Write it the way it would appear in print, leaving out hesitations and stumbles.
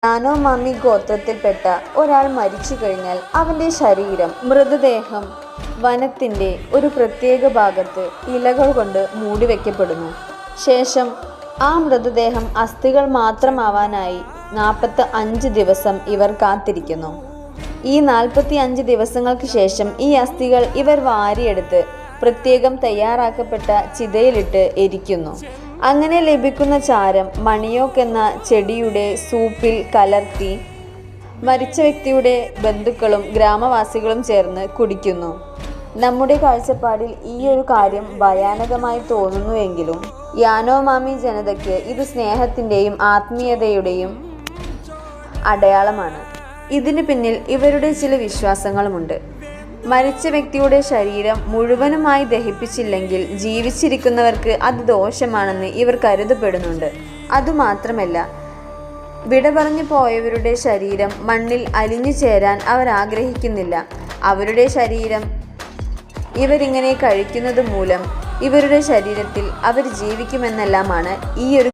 Yanomami ഗോത്രത്തിൽപ്പെട്ട ഒരാൾ മരിച്ചു കഴിഞ്ഞാൽ അവൻ്റെ ശരീരം മൃതദേഹം വനത്തിൻ്റെ ഒരു പ്രത്യേക ഭാഗത്ത് ഇലകൾ കൊണ്ട് മൂടിവെക്കപ്പെടുന്നു. ശേഷം ആ മൃതദേഹം അസ്ഥികൾ മാത്രമാവാനായി 45 ദിവസം ഇവർ കാത്തിരിക്കുന്നു. ഈ 45 ദിവസങ്ങൾക്ക് ശേഷം ഈ അസ്ഥികൾ ഇവർ വാരിയെടുത്ത് പ്രത്യേകം തയ്യാറാക്കപ്പെട്ട ചിതയിലിട്ട് എരിക്കുന്നു. അങ്ങനെ ലഭിക്കുന്ന ചാരം മണിയോക്ക് എന്ന ചെടിയുടെ സൂപ്പിൽ കലർത്തി മരിച്ച വ്യക്തിയുടെ ബന്ധുക്കളും ഗ്രാമവാസികളും ചേർന്ന് കുടിക്കുന്നു. നമ്മുടെ കാഴ്ചപ്പാടിൽ ഈ ഒരു കാര്യം ഭയാനകമായി തോന്നുന്നുവെങ്കിലും യാനോമാമി ജനതയ്ക്ക് ഇത് സ്നേഹത്തിൻ്റെയും ആത്മീയതയുടെയും അടയാളമാണ്. ഇതിന് പിന്നിൽ ഇവരുടെ ചില വിശ്വാസങ്ങളുമുണ്ട്. മരിച്ച വ്യക്തിയുടെ ശരീരം മുഴുവനുമായി ദഹിപ്പിച്ചില്ലെങ്കിൽ ജീവിച്ചിരിക്കുന്നവർക്ക് അത് ദോഷമാണെന്ന് ഇവർ കരുതപ്പെടുന്നുണ്ട്. അതുമാത്രമല്ല, വിട പറഞ്ഞു പോയവരുടെ ശരീരം മണ്ണിൽ അലിഞ്ഞു ചേരാൻ അവർ ആഗ്രഹിക്കുന്നില്ല. അവരുടെ ശരീരം ഇവരിങ്ങനെ കഴിക്കുന്നത് മൂലം ഇവരുടെ ശരീരത്തിൽ അവർ ജീവിക്കുമെന്നെല്ലാമാണ് ഈ ഒരു